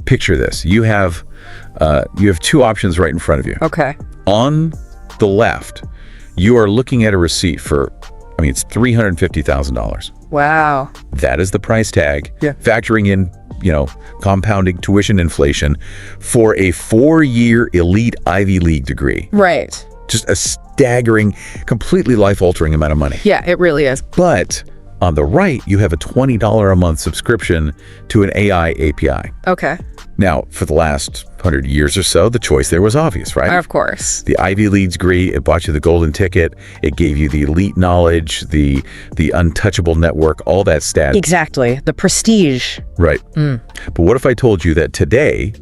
picture this. You have two options right in front of you. Okay. On the left, you are looking at a receipt for, it's $350,000. Wow. That is the price tag, Yeah. factoring in, compounding tuition inflation for a 4-year elite Ivy League degree. Right. Just a staggering, completely life-altering amount of money. Yeah, it really is. But on the right, you have a $20 a month subscription to an AI API. Okay. Now, for the last 100 years or so, the choice there was obvious, right? Of course. The Ivy League degree, it bought you the golden ticket. It gave you the elite knowledge, the untouchable network, all that stat. Exactly. The prestige. Right. But what if I told you that today,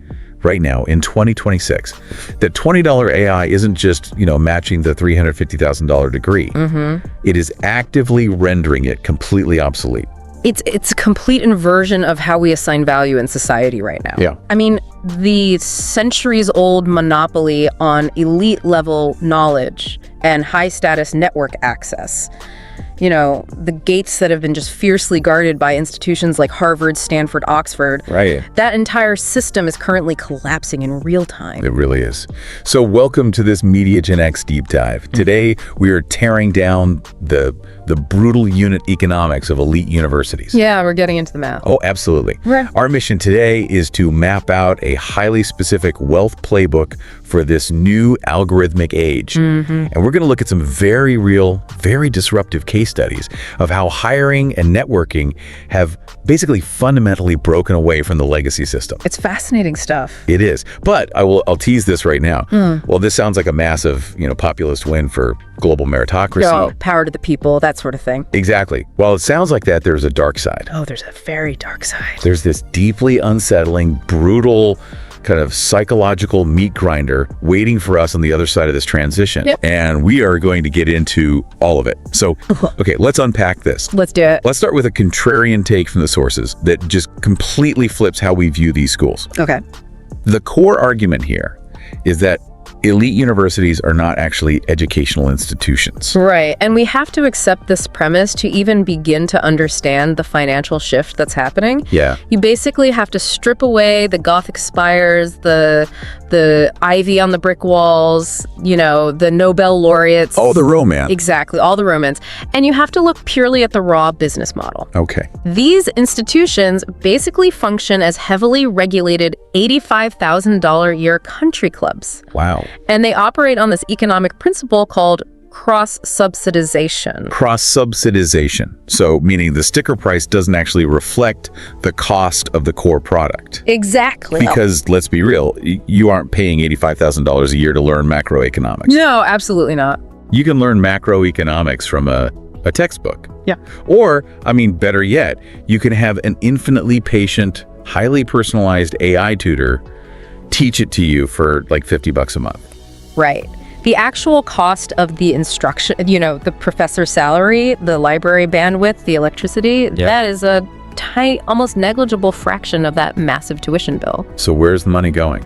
right now, in 2026, that $20 AI isn't just, matching the $350,000 degree. It is actively rendering it completely obsolete. It's a complete inversion of how we assign value in society right now. Yeah. The centuries-old monopoly on elite-level knowledge and high-status network access, the gates that have been just fiercely guarded by institutions like Harvard, Stanford, Oxford. Right. That entire system is currently collapsing in real time. It really is. So welcome to this MediaGenX deep dive. Today, we are tearing down the brutal unit economics of elite universities. Yeah, we're getting into the math. Oh, absolutely. Right. Our mission today is to map out a highly specific wealth playbook for this new algorithmic age. And we're going to look at some very real, very disruptive case studies of how hiring and networking have basically fundamentally broken away from the legacy system. It's fascinating stuff. It is. But I'll tease this right now. Well, this sounds like a massive, populist win for global meritocracy. Power to the people, that sort of thing. Exactly. While it sounds like that, there's a dark side. Oh, there's a very dark side. There's this deeply unsettling, brutal, kind of psychological meat grinder waiting for us on the other side of this transition. Yep. And we are going to get into all of it. So, okay, let's unpack this. Let's do it. Let's start with a contrarian take from the sources that just completely flips how we view these schools. Okay. The core argument here is that elite universities are not actually educational institutions. Right. And we have to accept this premise to even begin to understand the financial shift that's happening. Yeah. You basically have to strip away the Gothic spires, the ivy on the brick walls, the Nobel laureates. Oh, the romance. Exactly. All the romance. And you have to look purely at the raw business model. Okay. These institutions basically function as heavily regulated $85,000 a year country clubs. Wow. And they operate on this economic principle called cross-subsidization. Cross-subsidization. So meaning the sticker price doesn't actually reflect the cost of the core product. Exactly. Because let's be real, you aren't paying $85,000 a year to learn macroeconomics. No, absolutely not. You can learn macroeconomics from a textbook. Yeah. Or, better yet, you can have an infinitely patient, highly personalized AI tutor teach it to you for like $50 a month. Right. The actual cost of the instruction, the professor's salary, the library bandwidth, the electricity, that is a tiny, almost negligible fraction of that massive tuition bill. So where's the money going?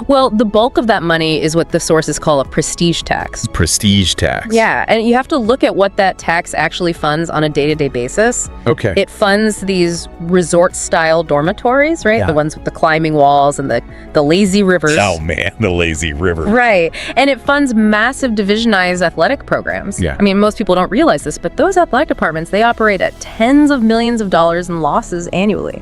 Well, the bulk of that money is what the sources call a prestige tax. Prestige tax. Yeah, and you have to look at what that tax actually funds on a day-to-day basis. Okay. It funds these resort-style dormitories, right? Yeah. The ones with the climbing walls and the lazy rivers. Oh man, the lazy river. Right. And it funds massive divisionized athletic programs. Yeah. Most people don't realize this, but those athletic departments, they operate at tens of millions of dollars in losses annually.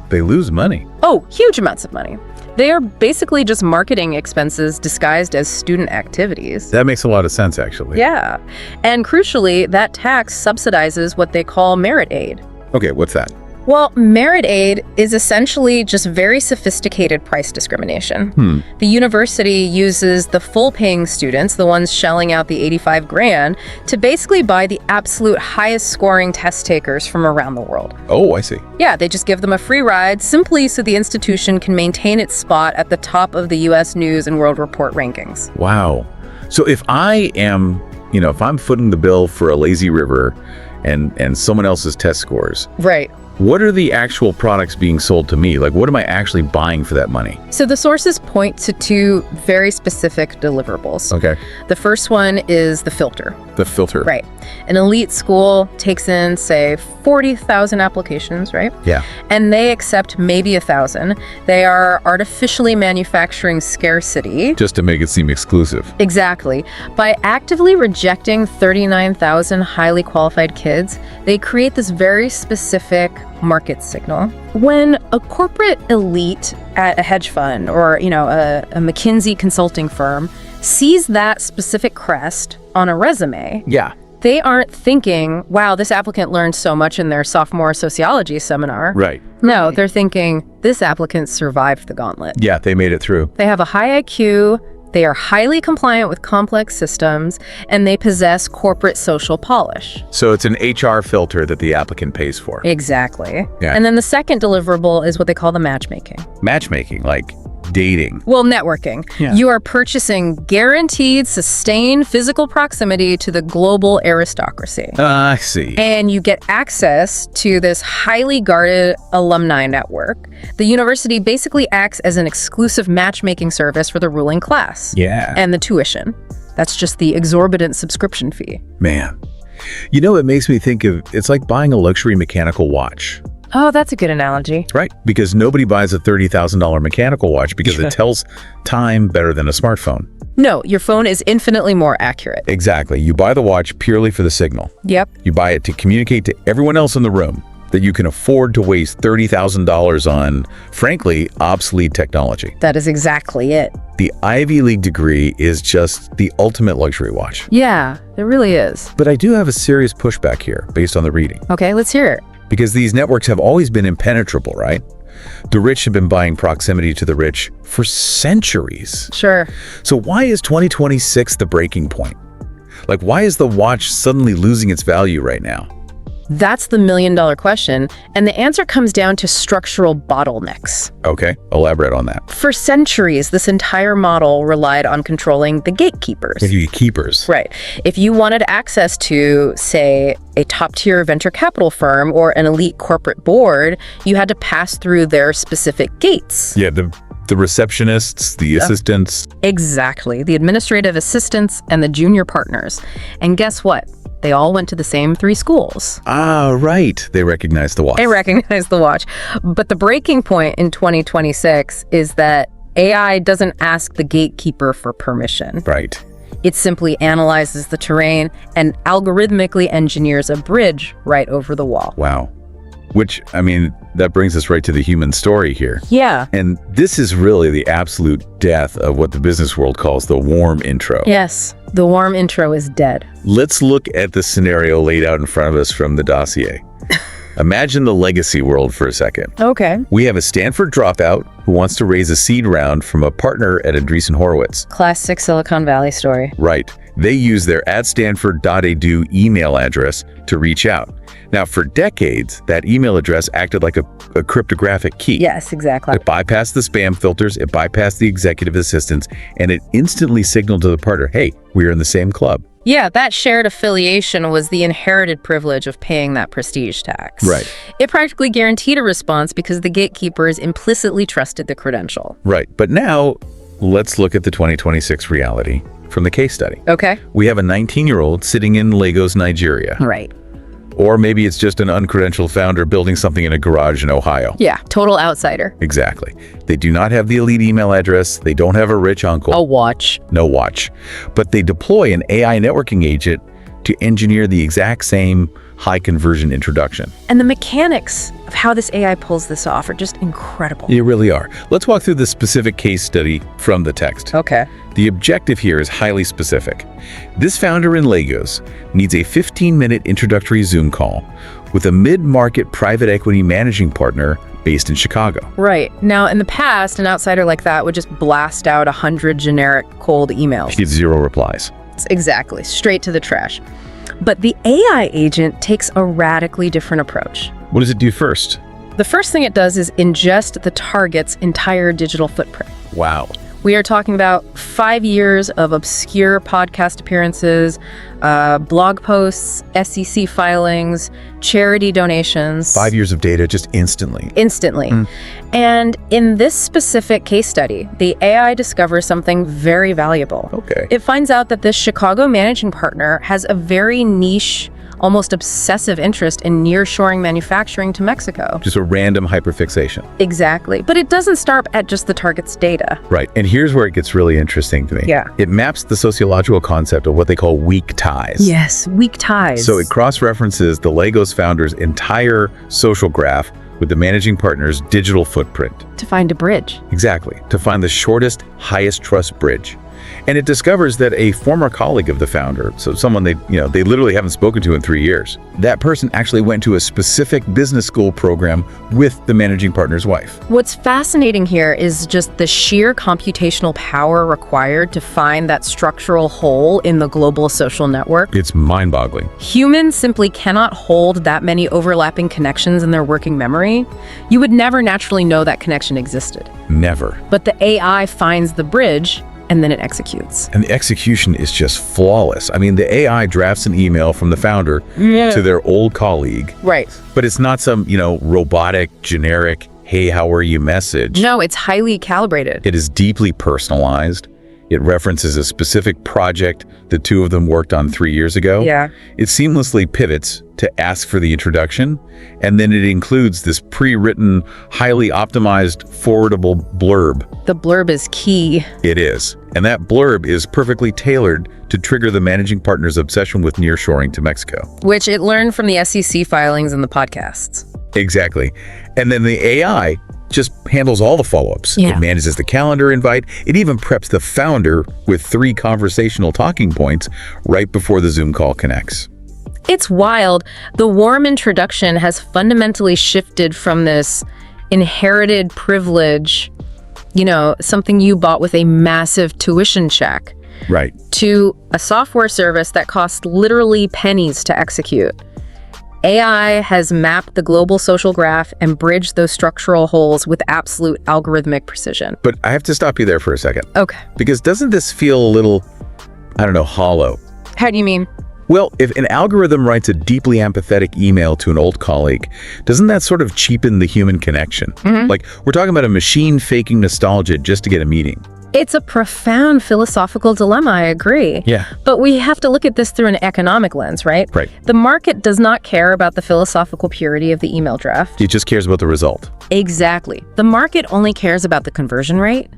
They lose money. Oh, huge amounts of money. They are basically just marketing expenses disguised as student activities. That makes a lot of sense, actually. Yeah. And crucially, that tax subsidizes what they call merit aid. Okay, what's that? Well, merit aid is essentially just very sophisticated price discrimination. The university uses the full-paying students, the ones shelling out the 85 grand, to basically buy the absolute highest scoring test takers from around the world. Oh, I see. Yeah, they just give them a free ride simply so the institution can maintain its spot at the top of the U.S. News and World Report rankings. Wow. So if I am, if I'm footing the bill for a lazy river and someone else's test scores, Right. What are the actual products being sold to me? Like, what am I actually buying for that money? So the sources point to two very specific deliverables. Okay. The first one is the filter. The filter. Right. An elite school takes in, say, 40,000 applications, right? Yeah. And they accept maybe 1,000. They are artificially manufacturing scarcity. Just to make it seem exclusive. Exactly. By actively rejecting 39,000 highly qualified kids, they create this very specific market signal. When a corporate elite at a hedge fund or, a McKinsey consulting firm sees that specific crest on a resume, Yeah. they aren't thinking, wow, this applicant learned so much in their sophomore sociology seminar. Right. No, they're thinking, this applicant survived the gauntlet. Yeah, they made it through. They have a high IQ, they are highly compliant with complex systems, and they possess corporate social polish. So it's an HR filter that the applicant pays for. Exactly. Yeah. And then the second deliverable is what they call the matchmaking. Matchmaking, like dating. Well, networking. Yeah. You are purchasing guaranteed, sustained physical proximity to the global aristocracy. I see. And you get access to this highly guarded alumni network. The university basically acts as an exclusive matchmaking service for the ruling class. Yeah. And the tuition. That's just the exorbitant subscription fee. Man. It makes me think of, it's like buying a luxury mechanical watch. Oh, that's a good analogy. Right. Because nobody buys a $30,000 mechanical watch because it tells time better than a smartphone. No, your phone is infinitely more accurate. Exactly. You buy the watch purely for the signal. Yep. You buy it to communicate to everyone else in the room that you can afford to waste $30,000 on, frankly, obsolete technology. That is exactly it. The Ivy League degree is just the ultimate luxury watch. Yeah, it really is. But I do have a serious pushback here based on the reading. Okay, let's hear it. Because these networks have always been impenetrable, right? The rich have been buying proximity to the rich for centuries. Sure. So why is 2026 the breaking point? Like, why is the watch suddenly losing its value right now? That's the million-dollar question, and the answer comes down to structural bottlenecks. Okay, elaborate on that. For centuries, this entire model relied on controlling the gatekeepers. The keepers. Right. If you wanted access to, say, a top-tier venture capital firm or an elite corporate board, you had to pass through their specific gates. Yeah, the receptionists, the assistants. Exactly. The administrative assistants and the junior partners. And guess what? They all went to the same 3 schools. Ah, right. They recognize the watch. They recognize the watch. But the breaking point in 2026 is that AI doesn't ask the gatekeeper for permission. Right. It simply analyzes the terrain and algorithmically engineers a bridge right over the wall. Wow. Which, that brings us right to the human story here. Yeah. And this is really the absolute death of what the business world calls the warm intro. Yes, the warm intro is dead. Let's look at the scenario laid out in front of us from the dossier. Imagine the legacy world for a second. Okay. We have a Stanford dropout who wants to raise a seed round from a partner at Andreessen Horowitz. Classic Silicon Valley story. Right. They use their @stanford.edu email address to reach out. Now, for decades, that email address acted like a cryptographic key. Yes, exactly. It bypassed the spam filters, it bypassed the executive assistants, and it instantly signaled to the partner, hey, we're in the same club. Yeah, that shared affiliation was the inherited privilege of paying that prestige tax. Right. It practically guaranteed a response because the gatekeepers implicitly trusted the credential. Right. But now, let's look at the 2026 reality from the case study. Okay. We have a 19-year-old sitting in Lagos, Nigeria. Right. Or maybe it's just an uncredentialed founder building something in a garage in Ohio. Yeah, total outsider. Exactly. They do not have the elite email address. They don't have a rich uncle. A watch. No watch. But they deploy an AI networking agent to engineer the exact same high conversion introduction. And the mechanics of how this AI pulls this off are just incredible. They really are. Let's walk through the specific case study from the text. Okay. The objective here is highly specific. This founder in Lagos needs a 15-minute introductory Zoom call with a mid-market private equity managing partner based in Chicago. Right. Now, in the past, an outsider like that would just blast out 100 generic cold emails. He gets 0 replies. Exactly. Straight to the trash. But the AI agent takes a radically different approach. What does it do first? The first thing it does is ingest the target's entire digital footprint. Wow. We are talking about 5 years of obscure podcast appearances, blog posts, SEC filings, charity donations. 5 years of data just instantly. Instantly. And in this specific case study, the AI discovers something very valuable. Okay. It finds out that this Chicago managing partner has a very niche, almost obsessive interest in nearshoring manufacturing to Mexico. Just a random hyperfixation. Exactly. But it doesn't stop at just the target's data. Right. And here's where it gets really interesting to me. Yeah. It maps the sociological concept of what they call weak ties. Yes, weak ties. So it cross-references the Legos founder's entire social graph with the managing partner's digital footprint. to find a bridge. Exactly. To find the shortest, highest trust bridge. And it discovers that a former colleague of the founder, so someone they literally haven't spoken to in 3 years, that person actually went to a specific business school program with the managing partner's wife. What's fascinating here is just the sheer computational power required to find that structural hole in the global social network. It's mind-boggling. Humans simply cannot hold that many overlapping connections in their working memory. You would never naturally know that connection existed. Never. But the AI finds the bridge, and then it executes. And the execution is just flawless. I mean, the AI drafts an email from the founder to their old colleague. Right. But it's not some, robotic, generic, hey, how are you message. No, it's highly calibrated. It is deeply personalized. It references a specific project the two of them worked on 3 years ago. Yeah. It seamlessly pivots to ask for the introduction, and then it includes this pre-written, highly optimized, forwardable blurb. The blurb is key. It is. And that blurb is perfectly tailored to trigger the managing partner's obsession with nearshoring to Mexico. Which it learned from the SEC filings and the podcasts. Exactly. And then the AI just handles all the follow-ups. Yeah. It manages the calendar invite. It even preps the founder with 3 conversational talking points right before the Zoom call connects. It's wild. The warm introduction has fundamentally shifted from this inherited privilege, something you bought with a massive tuition check, Right. to a software service that costs literally pennies to execute. AI has mapped the global social graph and bridged those structural holes with absolute algorithmic precision. But I have to stop you there for a second. Okay. Because doesn't this feel a little, hollow? How do you mean? Well, if an algorithm writes a deeply empathetic email to an old colleague, doesn't that sort of cheapen the human connection? Like, we're talking about a machine faking nostalgia just to get a meeting. It's a profound philosophical dilemma, I agree. Yeah. But we have to look at this through an economic lens, right? Right. The market does not care about the philosophical purity of the email draft. It just cares about the result. Exactly. The market only cares about the conversion rate.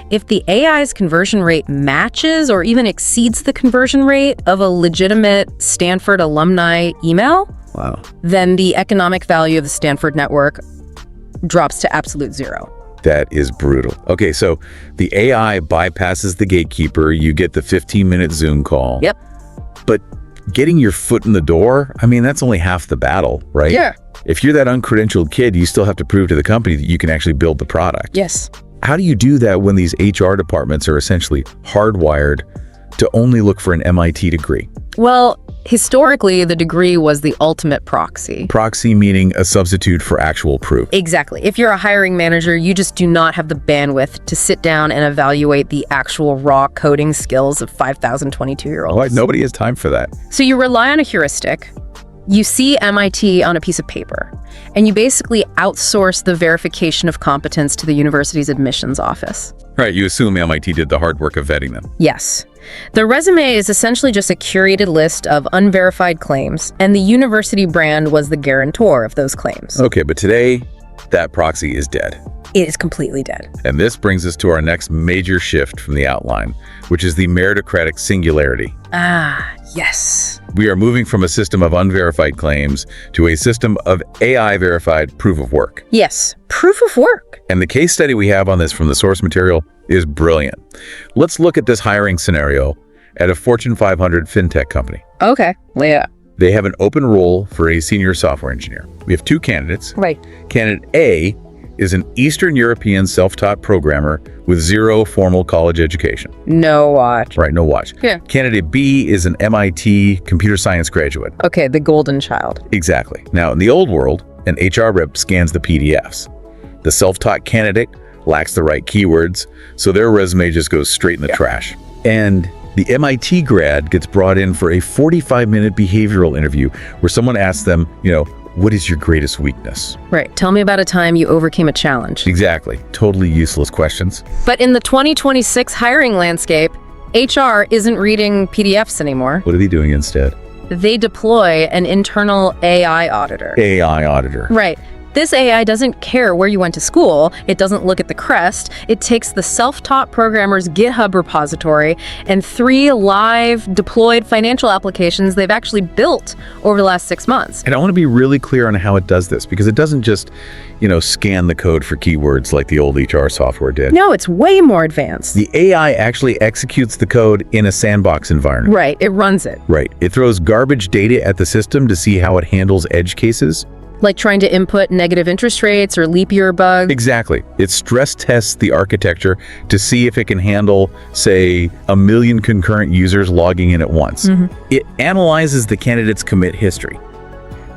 If the AI's conversion rate matches or even exceeds the conversion rate of a legitimate Stanford alumni email, Wow. then the economic value of the Stanford network drops to absolute zero. That is brutal. Okay, so the AI bypasses the gatekeeper. You get the 15-minute Zoom call. Yep. But getting your foot in the door, that's only half the battle, right? Yeah. If you're that uncredentialed kid, you still have to prove to the company that you can actually build the product. Yes. How do you do that when these HR departments are essentially hardwired to only look for an MIT degree? Well, historically, the degree was the ultimate proxy. Proxy meaning a substitute for actual proof. Exactly. If you're a hiring manager, you just do not have the bandwidth to sit down and evaluate the actual raw coding skills of 5,022-year-olds. Why? Nobody has time for that. So you rely on a heuristic. You see MIT on a piece of paper, and you basically outsource the verification of competence to the university's admissions office. Right, you assume MIT did the hard work of vetting them. Yes. The resume is essentially just a curated list of unverified claims, and the university brand was the guarantor of those claims. Okay, but today, that proxy is dead. It is completely dead. And this brings us to our next major shift from the outline, which is the meritocratic singularity. Ah, yes. We are moving from a system of unverified claims to a system of AI-verified proof of work. Yes, proof of work. And the case study we have on this from the source material is brilliant. Let's look at this hiring scenario at a Fortune 500 fintech company. Okay, lay it out. They have an open role for a senior software engineer. We have 2 candidates. Right. Candidate A is an Eastern European self-taught programmer with 0 formal college education. No watch. Right, no watch. Yeah. Candidate B is an MIT computer science graduate. Okay, the golden child. Exactly. Now, in the old world, an HR rep scans the PDFs. The self-taught candidate lacks the right keywords, so their resume just goes straight in the trash. And the MIT grad gets brought in for a 45-minute behavioral interview where someone asks them, what is your greatest weakness? Right. Tell me about a time you overcame a challenge. Exactly. Totally useless questions. But in the 2026 hiring landscape, HR isn't reading PDFs anymore. What are they doing instead? They deploy an internal AI auditor. AI auditor. Right. This AI doesn't care where you went to school. It doesn't look at the crest. It takes the self-taught programmer's GitHub repository and 3 live deployed financial applications they've actually built over the last 6 months. And I want to be really clear on how it does this, because it doesn't just, scan the code for keywords like the old HR software did. No, it's way more advanced. The AI actually executes the code in a sandbox environment. Right, it runs it. Right. It throws garbage data at the system to see how it handles edge cases. Like trying to input negative interest rates or leap year bugs. Exactly. It stress tests the architecture to see if it can handle, say, 1 million concurrent users logging in at once. It analyzes the candidate's commit history,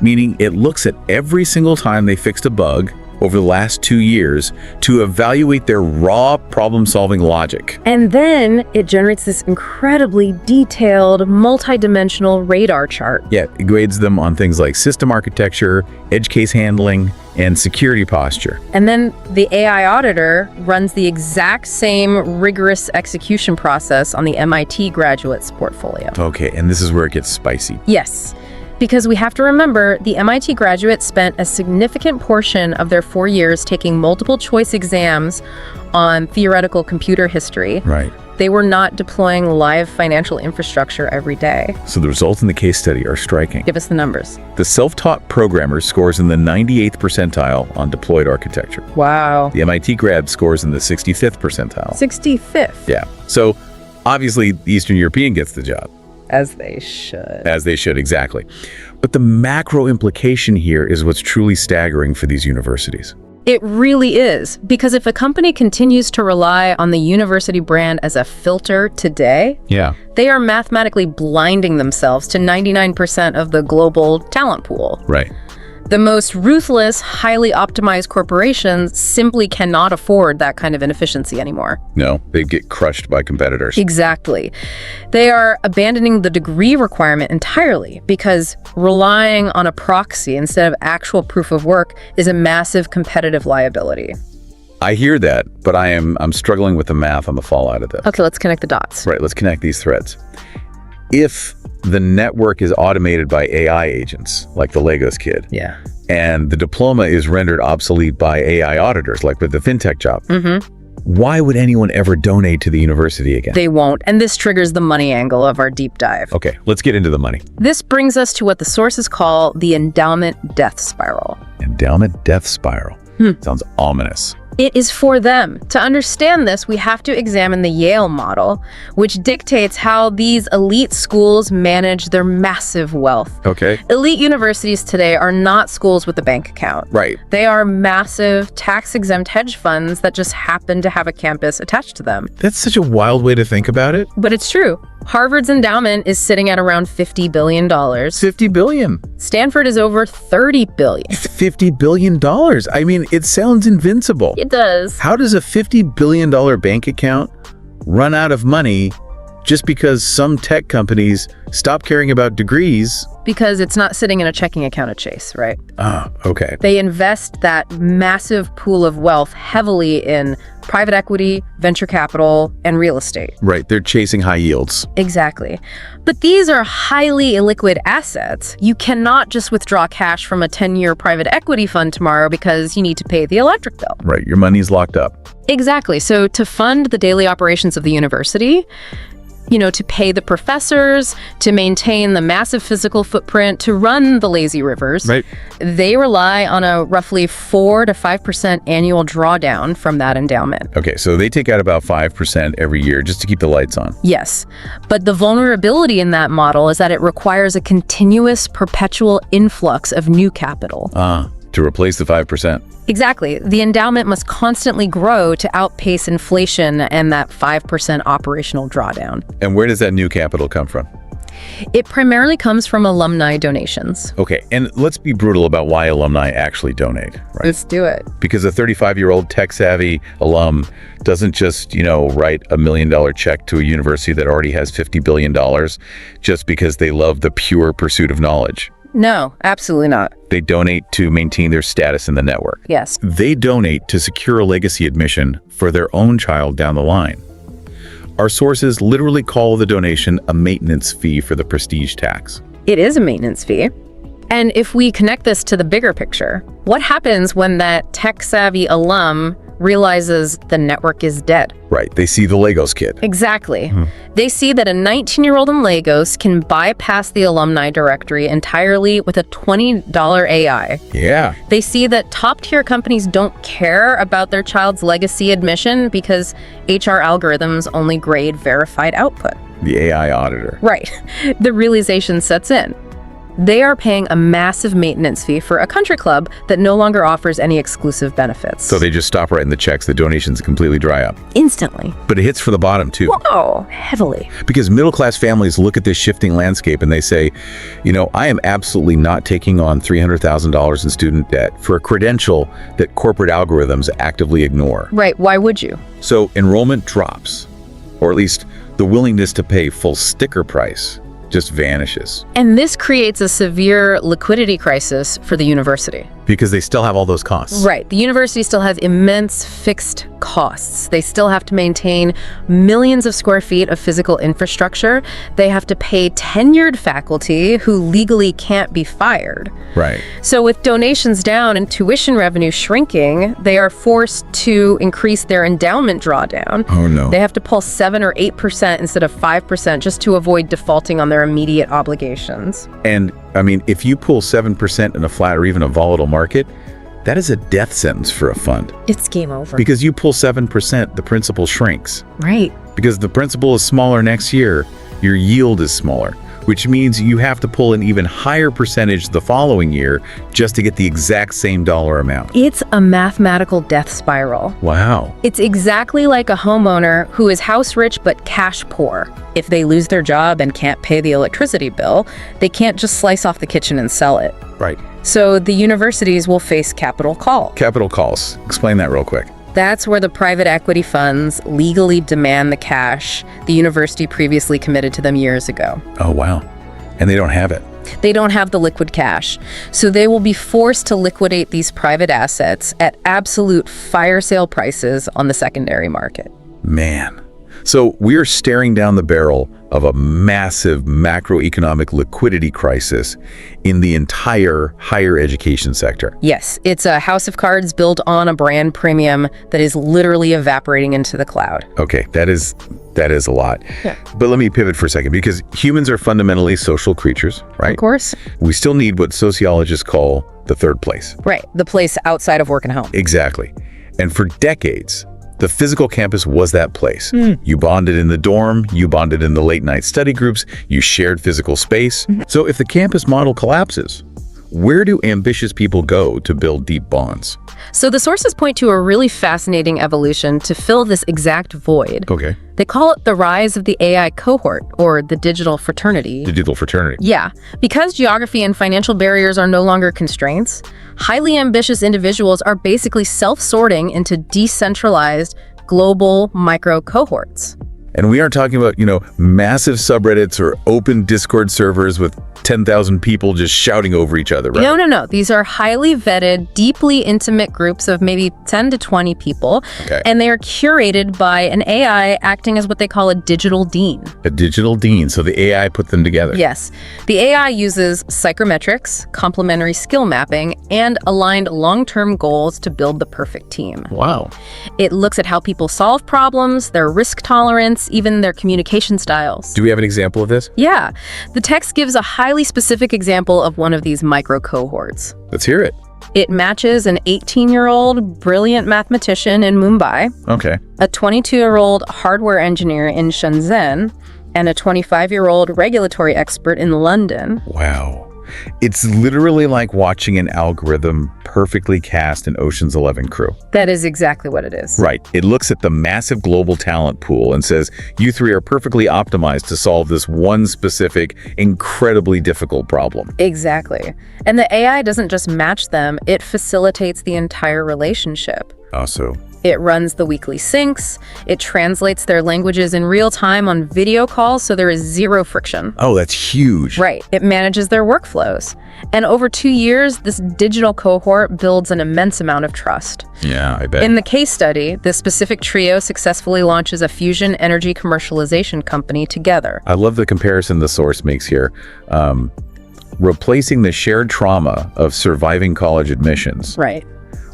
meaning it looks at every single time they fixed a bug over the last 2 years to evaluate their raw problem-solving logic. And then it generates this incredibly detailed, multi-dimensional radar chart. Yeah, it grades them on things like system architecture, edge case handling, and security posture. And then the AI auditor runs the exact same rigorous execution process on the MIT graduate's portfolio. Okay, and this is where it gets spicy. Yes. Because we have to remember, the MIT graduates spent a significant portion of their 4 years taking multiple choice exams on theoretical computer history. Right. They were not deploying live financial infrastructure every day. So the results in the case study are striking. Give us the numbers. The self-taught programmer scores in the 98th percentile on deployed architecture. Wow. The MIT grad scores in the 65th percentile. 65th. Yeah. So obviously, the Eastern European gets the job. As they should. As they should, exactly. But the macro implication here is what's truly staggering for these universities. It really is, because if a company continues to rely on the university brand as a filter today, they are mathematically blinding themselves to 99% of the global talent pool. Right. The most ruthless, highly optimized corporations simply cannot afford that kind of inefficiency anymore. No, they get crushed by competitors. Exactly. They are abandoning the degree requirement entirely because relying on a proxy instead of actual proof of work is a massive competitive liability. I hear that, but I'm struggling with the math on the fallout of this. Okay, let's connect the dots. Right, let's connect these threads. If the network is automated by AI agents, like the Legos kid, and the diploma is rendered obsolete by AI auditors, like with the fintech job, why would anyone ever donate to the university again? They won't, and this triggers the money angle of our deep dive. Okay, let's get into the money. This brings us to what the sources call the endowment death spiral. Endowment death spiral. Sounds ominous. It is for them. To understand this, we have to examine the Yale model, which dictates how these elite schools manage their massive wealth. Okay. Elite universities today are not schools with a bank account. Right. They are massive, tax-exempt hedge funds that just happen to have a campus attached to them. That's such a wild way to think about it. But it's true. Harvard's endowment is sitting at around $50 billion. $50 billion. Stanford is over $30 billion. $50 billion. I mean, it sounds invincible. It does. How does a $50 billion bank account run out of money just because some tech companies stop caring about degrees? Because it's not sitting in a checking account at Chase, right? Ah, okay. They invest that massive pool of wealth heavily in private equity, venture capital, and real estate. Right, they're chasing high yields. Exactly. But these are highly illiquid assets. You cannot just withdraw cash from a 10-year private equity fund tomorrow because you need to pay the electric bill. Right, your money's locked up. Exactly. So to fund the daily operations of the university, to pay the professors, to maintain the massive physical footprint, to run the lazy rivers, right, they rely on a roughly 4 to 5% annual drawdown from that endowment. Okay, so they take out about 5% every year just to keep the lights on. Yes, but the vulnerability in that model is that it requires a continuous, perpetual influx of new capital. To replace the 5%. Exactly. The endowment must constantly grow to outpace inflation and that 5% operational drawdown. And where does that new capital come from? It primarily comes from alumni donations. Okay, and let's be brutal about why alumni actually donate, right? Let's do it. Because a 35-year-old tech-savvy alum doesn't just, write $1 million check to a university that already has $50 billion just because they love the pure pursuit of knowledge. No, absolutely not. They donate to maintain their status in the network. Yes. They donate to secure a legacy admission for their own child down the line. Our sources literally call the donation a maintenance fee for the prestige tax. It is a maintenance fee. And if we connect this to the bigger picture, what happens when that tech-savvy alum realizes the network is dead? Right, they see the Lagos kid. Exactly. They see that a 19-year-old in Lagos can bypass the alumni directory entirely with a $20 AI. Yeah. They see that top-tier companies don't care about their child's legacy admission because HR algorithms only grade verified output. The AI auditor. Right. The realization sets in. They are paying a massive maintenance fee for a country club that no longer offers any exclusive benefits. So they just stop writing the checks, the donations completely dry up. Instantly. But it hits for the bottom too. Whoa, heavily. Because middle-class families look at this shifting landscape and they say, I am absolutely not taking on $300,000 in student debt for a credential that corporate algorithms actively ignore. Right, why would you? So enrollment drops, or at least the willingness to pay full sticker price just vanishes. And this creates a severe liquidity crisis for the university. Because they still have all those costs. Right. The university still has immense fixed costs. They still have to maintain millions of square feet of physical infrastructure. They have to pay tenured faculty who legally can't be fired. Right. So with donations down and tuition revenue shrinking, they are forced to increase their endowment drawdown. Oh, no. They have to pull 7 or 8% instead of 5% just to avoid defaulting on their immediate obligations. And, if you pull 7% in a flat or even a volatile market, that is a death sentence for a fund. It's game over. Because you pull 7%, the principal shrinks. Right. Because the principal is smaller next year, your yield is smaller, which means you have to pull an even higher percentage the following year just to get the exact same dollar amount. It's a mathematical death spiral. Wow. It's exactly like a homeowner who is house rich but cash poor. If they lose their job and can't pay the electricity bill, they can't just slice off the kitchen and sell it. Right. So the universities will face capital call. Capital calls. Explain that real quick. That's where the private equity funds legally demand the cash the university previously committed to them years ago. Oh, wow. And they don't have it. They don't have the liquid cash. So they will be forced to liquidate these private assets at absolute fire sale prices on the secondary market. Man. So we're staring down the barrel of a massive macroeconomic liquidity crisis in the entire higher education sector. Yes, it's a house of cards built on a brand premium that is literally evaporating into the cloud. Okay, that is a lot. Yeah. But let me pivot for a second, because humans are fundamentally social creatures, right? Of course. We still need what sociologists call the third place. Right, the place outside of work and home. Exactly. And for decades, the physical campus was that place. You bonded in the dorm, you bonded in the late night study groups, you shared physical space. So if the campus model collapses, where do ambitious people go to build deep bonds? So the sources point to a really fascinating evolution to fill this exact void. Okay. They call it the rise of the AI cohort, or the digital fraternity. Digital fraternity. Yeah, because geography and financial barriers are no longer constraints, highly ambitious individuals are basically self-sorting into decentralized global micro cohorts. And we aren't talking about, massive subreddits or open Discord servers with 10,000 people just shouting over each other, right? No. These are highly vetted, deeply intimate groups of maybe 10 to 20 people. Okay. And they are curated by an AI acting as what they call a digital dean. A digital dean. So the AI put them together. Yes. The AI uses psychometrics, complementary skill mapping, and aligned long-term goals to build the perfect team. Wow. It looks at how people solve problems, their risk tolerance, even their communication styles. Do we have an example of this? Yeah. The text gives a highly specific example of one of these micro cohorts. Let's hear it. It matches an 18-year-old brilliant mathematician in Mumbai, Okay. a 22-year-old hardware engineer in Shenzhen, and a 25-year-old regulatory expert in London. Wow. It's literally like watching an algorithm perfectly cast an Ocean's 11 crew. That is exactly what it is. Right. It looks at the massive global talent pool and says, you three are perfectly optimized to solve this one specific, incredibly difficult problem. Exactly. And the AI doesn't just match them, it facilitates the entire relationship. Also, It runs the weekly syncs, it translates their languages in real time on video calls, so there is zero friction. oh, that's huge. Right. It manages their workflows. And over 2 years, this digital cohort builds an immense amount of trust. Yeah, I bet. In the case study, this specific trio successfully launches a fusion energy commercialization company together. I love the comparison the source makes here. Replacing the shared trauma of surviving college admissions Right.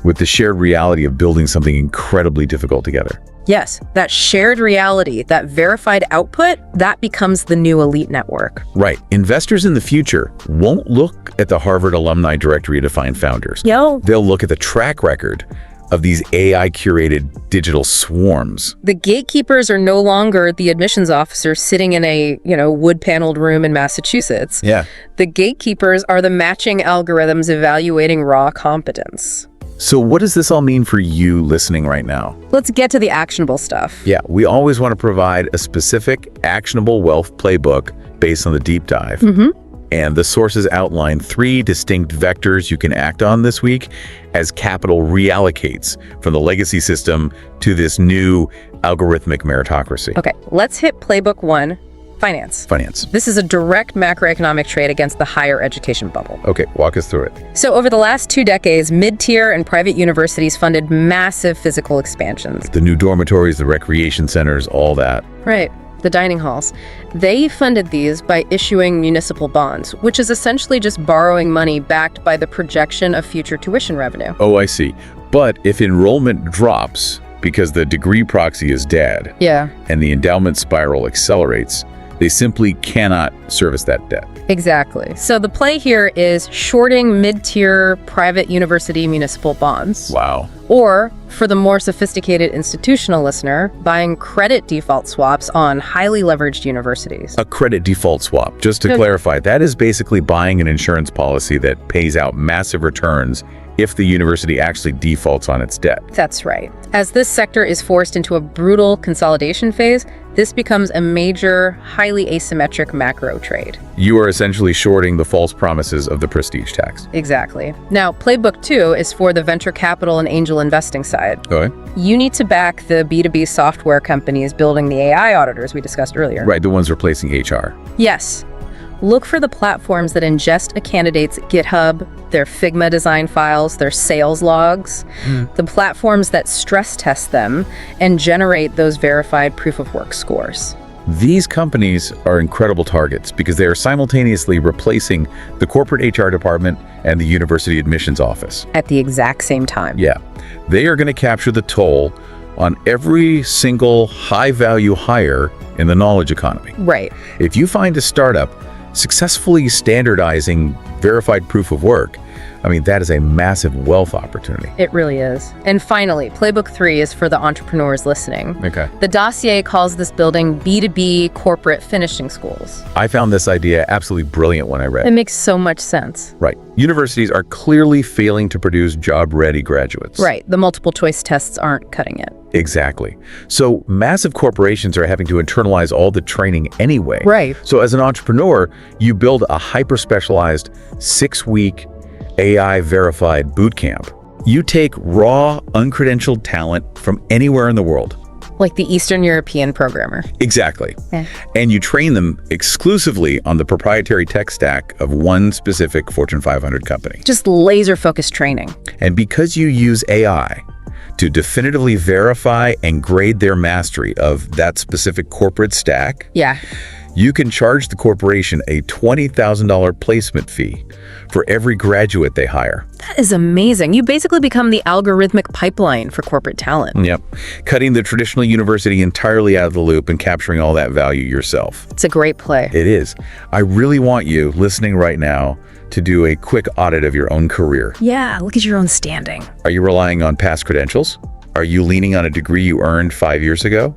with the shared reality of building something incredibly difficult together. Yes, that shared reality, that verified output, that becomes the new elite network. Right. Investors in the future won't look at the Harvard alumni directory to find founders. Yo, They'll look at the track record of these AI-curated digital swarms. the gatekeepers are no longer the admissions officer sitting in a, wood-paneled room in Massachusetts. Yeah. The gatekeepers are the matching algorithms evaluating raw competence. So what does this all mean for you listening right now? Let's get to the actionable stuff. Yeah, we always want to provide a specific actionable wealth playbook based on the deep dive. And the sources outline 3 distinct vectors you can act on this week as capital reallocates from the legacy system to this new algorithmic meritocracy. Okay, let's hit playbook 1, finance. Finance. This is a direct macroeconomic trade against the higher education bubble. Okay, walk us through it. So over the last 2 decades, mid-tier and private universities funded massive physical expansions. The new dormitories, the recreation centers, all that. Right, the dining halls. They funded these by issuing municipal bonds, which is essentially just borrowing money backed by the projection of future tuition revenue. Oh, I see. But if enrollment drops because the degree proxy is dead Yeah, and the endowment spiral accelerates, they simply cannot service that debt. exactly. So the play here is shorting mid-tier private university municipal bonds. Wow. Or, for the more sophisticated institutional listener, buying credit default swaps on highly leveraged universities. A credit default swap, just to Good. clarify, that is basically buying an insurance policy that pays out massive returns if the university actually defaults on its debt. That's right. As this sector is forced into a brutal consolidation phase, this becomes a major, highly asymmetric macro trade. You are essentially shorting the false promises of the prestige tax. Exactly. Now, playbook 2 is for the venture capital and angel investing side. Okay. You need to back the B2B software companies building the AI auditors we discussed earlier. Right, the ones replacing HR. Yes. Look for the platforms that ingest a candidate's GitHub, their Figma design files, their sales logs, the platforms that stress test them and generate those verified proof of work scores. These companies are incredible targets because they are simultaneously replacing the corporate HR department and the university admissions office. At the exact same time. Yeah, they are going to capture the toll on every single high-value hire in the knowledge economy. Right. If you find a startup successfully standardizing verified proof of work, I mean, that is a massive wealth opportunity. It really is. And finally, playbook 3 is for the entrepreneurs listening. Okay. The dossier calls this building B2B corporate finishing schools. I found this idea absolutely brilliant when I read It it. makes so much sense. Right. Universities are clearly failing to produce job-ready graduates. Right. The multiple choice tests aren't cutting it. Exactly. So massive corporations are having to internalize all the training anyway. Right. So as an entrepreneur, you build a hyper-specialized 6-week AI-verified boot camp. You take raw, uncredentialed talent from anywhere in the world. Like the Eastern European programmer. Exactly. Yeah. And you train them exclusively on the proprietary tech stack of one specific Fortune 500 company. Just laser-focused training. And because you use AI to definitively verify and grade their mastery of that specific corporate stack, Yeah. you can charge the corporation a $20,000 placement fee for every graduate they hire. That is amazing. You basically become the algorithmic pipeline for corporate talent. Yep. Cutting the traditional university entirely out of the loop and capturing all that value yourself. It's a great play. It is. I really want you listening right now to do a quick audit of your own career. Yeah, look at your own standing. Are you relying on past credentials? Are you leaning on a degree you earned 5 years ago?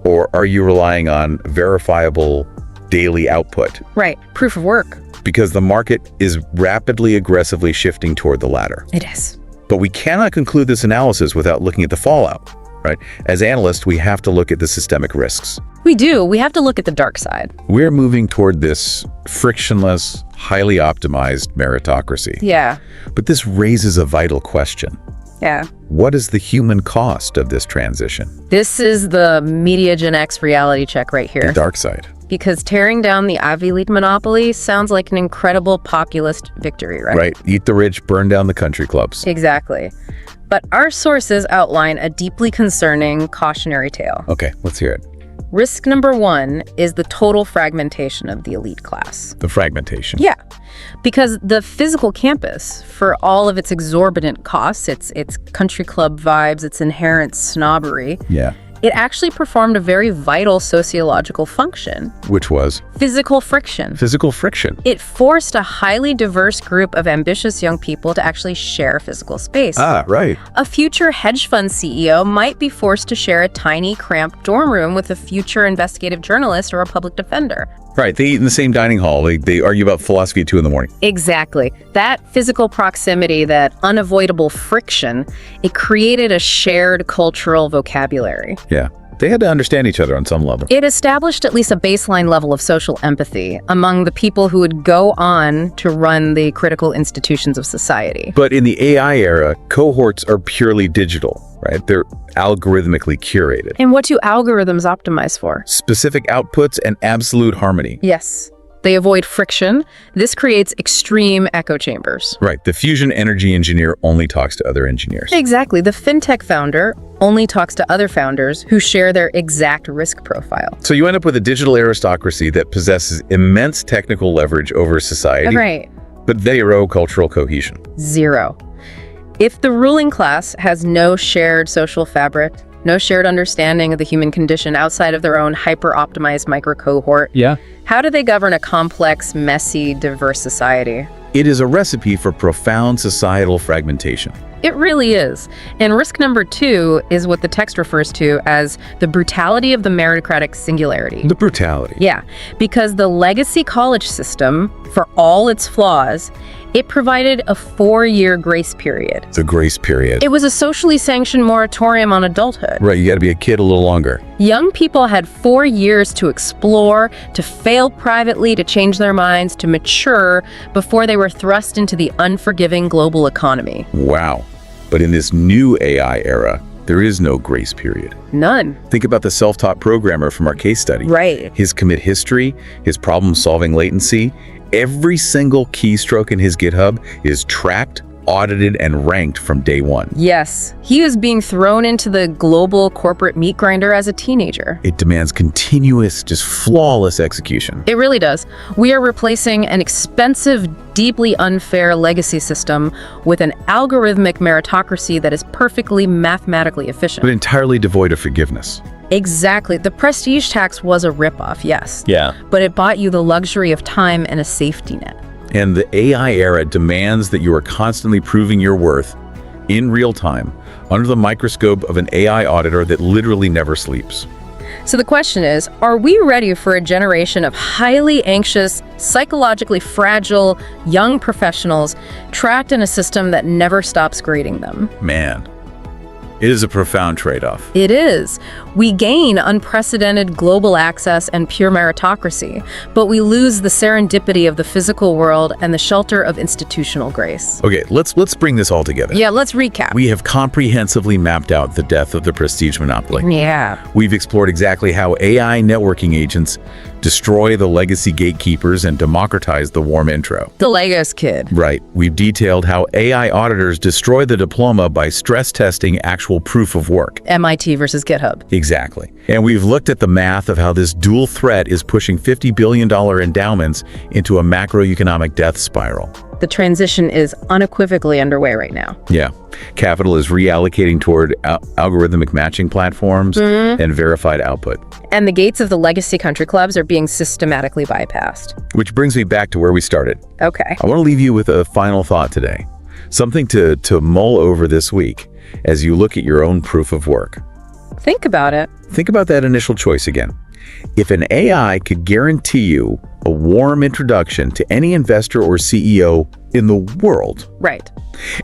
Or are you relying on verifiable daily output? Right. Proof of work. because the market is rapidly, aggressively shifting toward the latter. It is. But we cannot conclude this analysis without looking at the fallout, right? As analysts, we have to look at the systemic risks. We do. We have to look at the dark side. We're moving toward this frictionless, highly optimized meritocracy. Yeah. But this raises a vital question. Yeah. What is the human cost of this transition? This is the MediaGenX reality check right here. The dark side. Because tearing down the Ivy League monopoly sounds like an incredible populist victory, right? Right. Eat the rich, burn down the country clubs. Exactly. But our sources outline a deeply concerning cautionary tale. Okay, let's hear it. Risk number 1 is the total fragmentation of the elite class. The fragmentation. Yeah, because the physical campus, for all of its exorbitant costs, its country club vibes, its inherent snobbery, Yeah. it actually performed a very vital sociological function. Which was? Physical friction. Physical friction. It forced a highly diverse group of ambitious young people to actually share physical space. Ah, right. A future hedge fund CEO might be forced to share a tiny, cramped dorm room with a future investigative journalist or a public defender. Right, they eat in the same dining hall. They argue about philosophy at 2 a.m. Exactly. That physical proximity, that unavoidable friction, it created a shared cultural vocabulary. Yeah. They had to understand each other on some level. It established at least a baseline level of social empathy among the people who would go on to run the critical institutions of society. But in the AI era, cohorts are purely digital, right? They're algorithmically curated. And what do algorithms optimize for? Specific outputs and absolute harmony. Yes. They avoid friction. This creates extreme echo chambers. Right. The fusion energy engineer only talks to other engineers. Exactly. The fintech founder only talks to other founders who share their exact risk profile. So you end up with a digital aristocracy that possesses immense technical leverage over society, Right. but zero cultural cohesion. Zero. If the ruling class has no shared social fabric, no shared understanding of the human condition outside of their own hyper-optimized micro-cohort, Yeah. how do they govern a complex, messy, diverse society? It is a recipe for profound societal fragmentation. It really is. And risk number 2 is what the text refers to as the brutality of the meritocratic singularity. The brutality. Yeah, because the legacy college system, for all its flaws, it provided a 4-year grace period. The grace period. It was a socially sanctioned moratorium on adulthood. Right, you got to be a kid a little longer. Young people had 4 years to explore, to fail privately, to change their minds, to mature before they were thrust into the unforgiving global economy. Wow. But in this new AI era, there is no grace period. None. Think about the self-taught programmer from our case study. Right. His commit history, his problem-solving latency, every single keystroke in his GitHub is tracked, audited, and ranked from day 1. Yes, he was being thrown into the global corporate meat grinder as a teenager. It demands continuous, just flawless execution. It really does. We are replacing an expensive, deeply unfair legacy system with an algorithmic meritocracy that is perfectly mathematically efficient. But entirely devoid of forgiveness. Exactly. The prestige tax was a ripoff, yes. Yeah. But it bought you the luxury of time and a safety net. And the AI era demands that you are constantly proving your worth in real time under the microscope of an AI auditor that literally never sleeps. So the question is, are we ready for a generation of highly anxious, psychologically fragile, young professionals trapped in a system that never stops grading them? Man, it is a profound trade-off. It is. We gain unprecedented global access and pure meritocracy, but we lose the serendipity of the physical world and the shelter of institutional grace. Okay, let's bring this all together. Yeah, let's recap. We have comprehensively mapped out the death of the prestige monopoly. Yeah. We've explored exactly how AI networking agents destroy the legacy gatekeepers and democratize the warm intro. The Legos kid. Right. We've detailed how AI auditors destroy the diploma by stress testing actual proof of work. MIT versus GitHub. Exactly. And we've looked at the math of how this dual threat is pushing $50 billion endowments into a macroeconomic death spiral. The transition is unequivocally underway right now. Yeah. Capital is reallocating toward algorithmic matching platforms and verified output. And the gates of the legacy country clubs are being systematically bypassed. Which brings me back to where we started. Okay. I want to leave you with a final thought today. Something to mull over this week as you look at your own proof of work. Think about it. Think about that initial choice again. If an AI could guarantee you a warm introduction to any investor or CEO in the world, Right.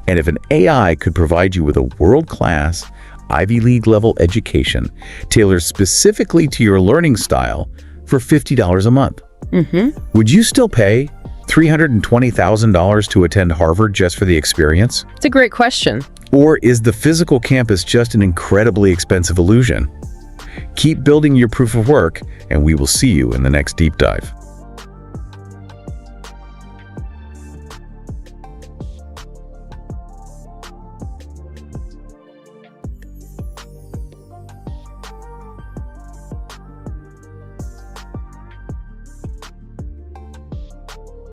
and if an AI could provide you with a world-class, Ivy League level education tailored specifically to your learning style for $50 a month, would you still pay $320,000 to attend Harvard just for the experience? It's a great question. Or is the physical campus just an incredibly expensive illusion? Keep building your proof of work, and we will see you in the next deep dive.